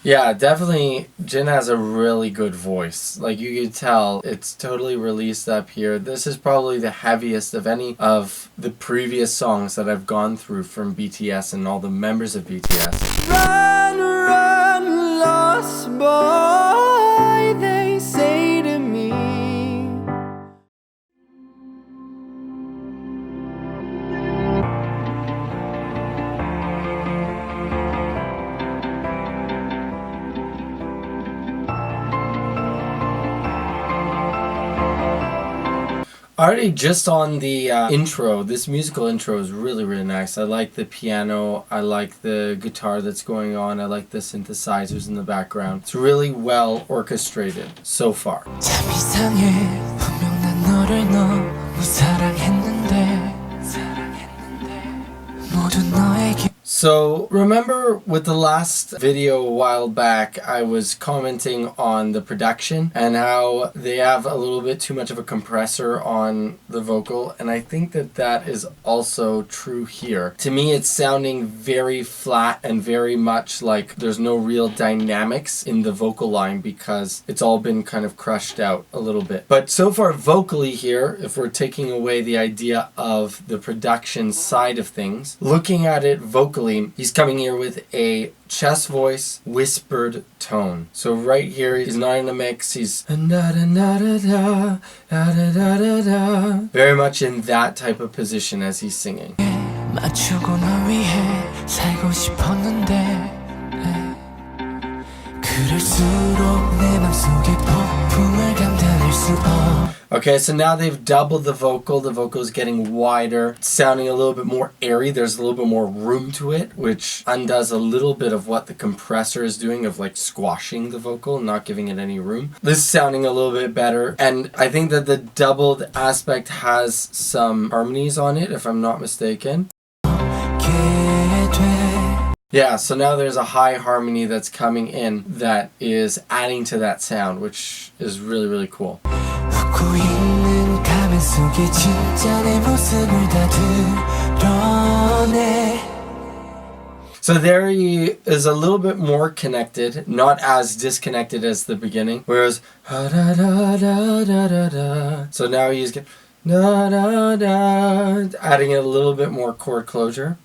Yeah, definitely JIN has a really good voice. Like you could tell, it's totally released up here. This is probably the heaviest of any of the previous songs that I've gone through from BTS and all the members of BTS. Run, run, lost boy, they say to me. Already just on the intro, this musical intro is really, really nice. I like the piano, I like the guitar that's going on, I like the synthesizers in the background. It's really well orchestrated so far. 참 이상해 분명 난 너를 너무 사랑했는데 모두 너에게. So remember with the last video a while back, I was commenting on the production and how they have a little bit too much of a compressor on the vocal, and I think that that is also true here. To me, it's sounding very flat and very much like there's no real dynamics in the vocal line because it's all been kind of crushed out a little bit. But so far vocally here, if we're taking away the idea of the production side of things, looking at it vocally, he's coming here with a chest voice, whispered tone. So right here, he's not in a mix, he's very much in that type of position as he's singing. 맞추고 널 위해 살고 싶었는데 그럴수록 내 맘속에 폭풍을 감당할 수 없어. Okay, so now they've doubled the vocal. The vocal is getting wider, sounding a little bit more airy. There's a little bit more room to it, which undoes a little bit of what the compressor is doing of like squashing the vocal, not giving it any room. This is sounding a little bit better, and I think that the doubled aspect has some harmonies on it, if I'm not mistaken. Yeah, so now there's a high harmony that's coming in that is adding to that sound, which is really, really cool. So there he is a little bit more connected, not as disconnected as the beginning, whereas so now he's adding a little bit more chord closure.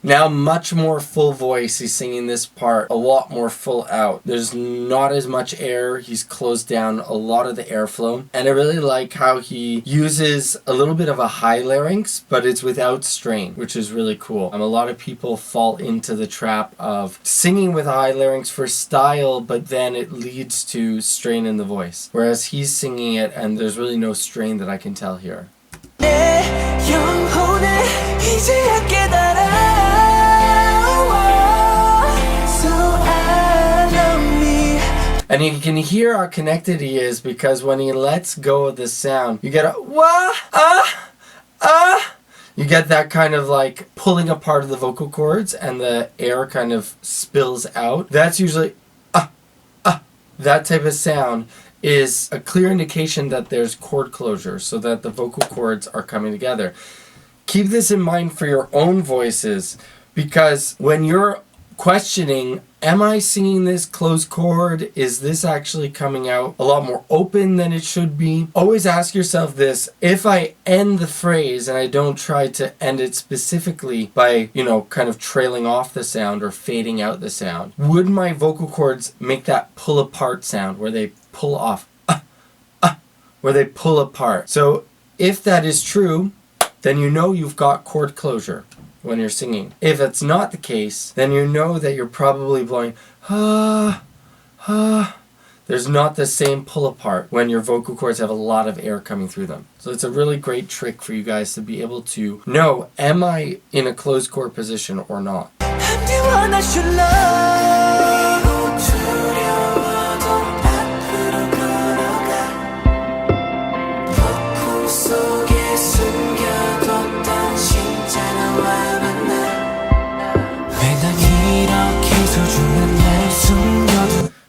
Now much more full voice, he's singing this part a lot more full out. There's not as much air, he's closed down a lot of the airflow. And I really like how he uses a little bit of a high larynx, but it's without strain, which is really cool. A lot of people fall into the trap of singing with a high larynx for style, but then it leads to strain in the voice. Whereas he's singing it and there's really no strain that I can tell here. And you can hear how connected he is because when he lets go of the sound, you get a wah, you get that kind of like pulling apart of the vocal cords and the air kind of spills out. That's usually that type of sound is a clear indication that there's chord closure so that the vocal cords are coming together. Keep this in mind for your own voices because when you're questioning, am I singing this closed chord? Is this actually coming out a lot more open than it should be? Always ask yourself this: if I end the phrase and I don't try to end it specifically by, kind of trailing off the sound or fading out the sound, would my vocal cords make that pull apart sound where they pull off, where they pull apart? So if that is true, then you've got chord closure when you're singing. If it's not the case, then you know that you're probably blowing There's not the same pull apart when your vocal cords have a lot of air coming through them. So it's a really great trick for you guys to be able to know, am I in a closed chord position or not?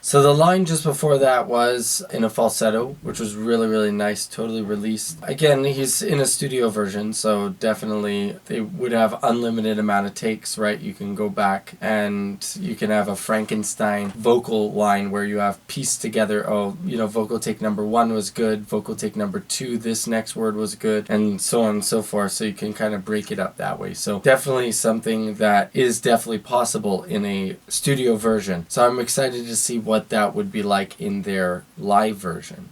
So the line just before that was in a falsetto, which was really, really nice, totally released. Again, he's in a studio version, so definitely they would have unlimited amount of takes, right? You can go back and you can have a Frankenstein vocal line where you have pieced together, oh, you know, vocal take number 1 was good, vocal take number 2, this next word was good, and so on and so forth, so you can kind of break it up that way. So definitely something that is definitely possible in a studio version. So I'm excited to see what that would be like in their live version.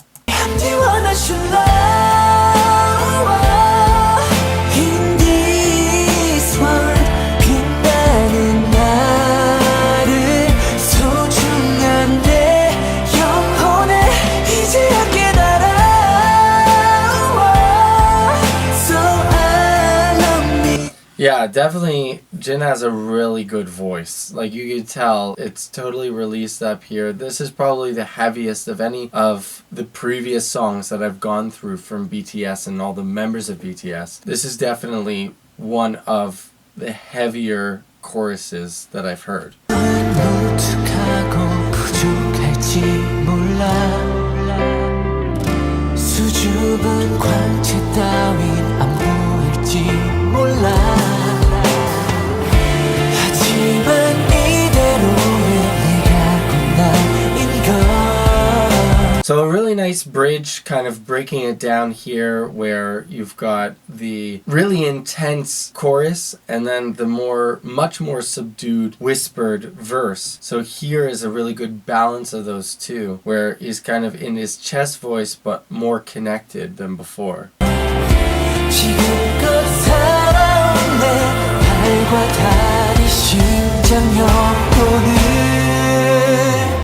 Yeah, definitely JIN has a really good voice. Like you could tell, it's totally released up here. This is probably the heaviest of any of the previous songs that I've gone through from BTS and all the members of BTS. This is definitely one of the heavier choruses that I've heard. 수줍은 광채 따윈 안 보일지 몰라 하지만 이대로의 네가 끝나인걸. So a really nice bridge, kind of breaking it down here where you've got the really intense chorus and then the much more subdued whispered verse. So here is a really good balance of those two where he's kind of in his chest voice but more connected than before.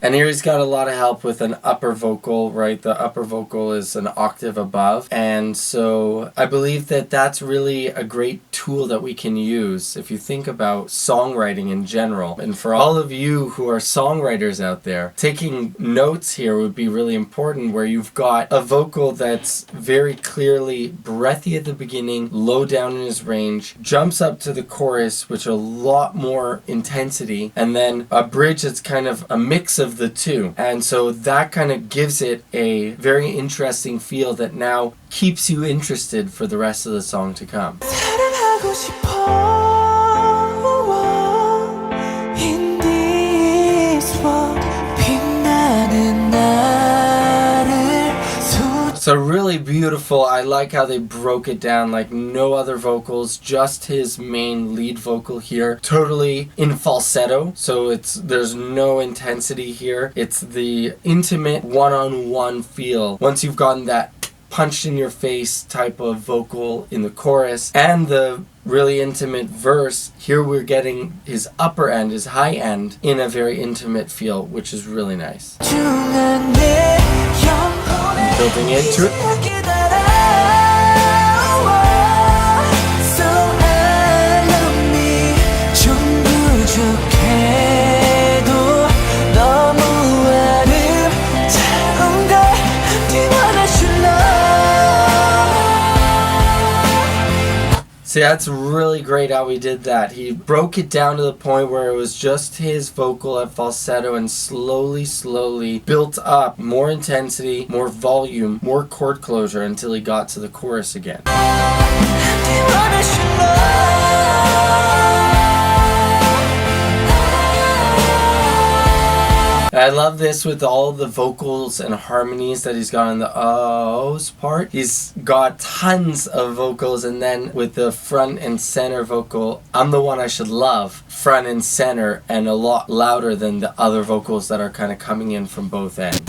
And here he's got a lot of help with an upper vocal, right? The upper vocal is an octave above. And so I believe that that's really a great tool that we can use if you think about songwriting in general. And for all of you who are songwriters out there, taking notes here would be really important where you've got a vocal that's very clearly breathy at the beginning, low down in his range, jumps up to the chorus, which a lot more intensity, and then a bridge that's kind of a mix of the two. And so that kind of gives it a very interesting feel that now keeps you interested for the rest of the song to come. So really beautiful. I like how they broke it down like no other vocals, just his main lead vocal here. Totally in falsetto, so there's no intensity here. It's the intimate one-on-one feel. Once you've gotten that punched in your face type of vocal in the chorus and the really intimate verse, here we're getting his upper end, his high end, in a very intimate feel, which is really nice. Building into it. See, that's really great how he did that. He broke it down to the point where it was just his vocal at falsetto and slowly built up more intensity, more volume, more chord closure until he got to the chorus again. I love this with all the vocals and harmonies that he's got on the ohs part. He's got tons of vocals, and then with the front and center vocal, I'm the one I should love, front and center, and a lot louder than the other vocals that are kind of coming in from both ends.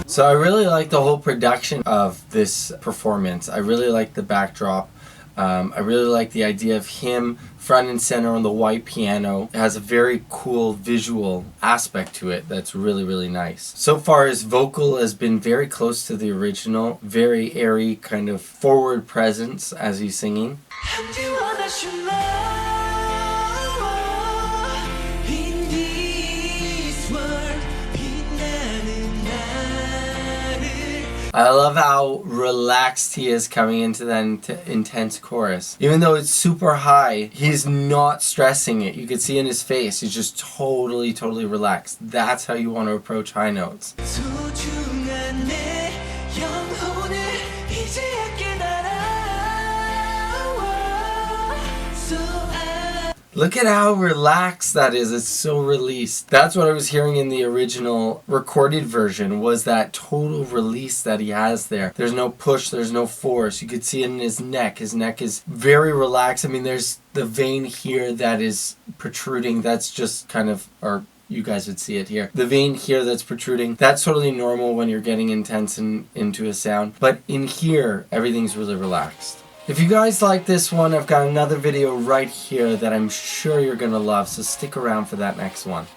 So I really like the whole production of this performance. I really like the backdrop I really like the idea of him front and center on the white piano. It has a very cool visual aspect to it that's really, really nice. So far, his vocal has been very close to the original, very airy, kind of forward presence as he's singing. I love how relaxed he is coming into that intense chorus. Even though it's super high, he's not stressing it. You can see in his face, he's just totally, totally relaxed. That's how you want to approach high notes. Look at how relaxed that is. It's so released. That's what I was hearing in the original recorded version, was that total release that he has there. There's no push, there's no force. You could see it in his neck. His neck is very relaxed. I mean, there's the vein here that is protruding. That's just kind of, or you guys would see it here. The vein here that's protruding, that's totally normal when you're getting intense into a sound. But in here, everything's really relaxed. If you guys like this one, I've got another video right here that I'm sure you're going to love, so stick around for that next one.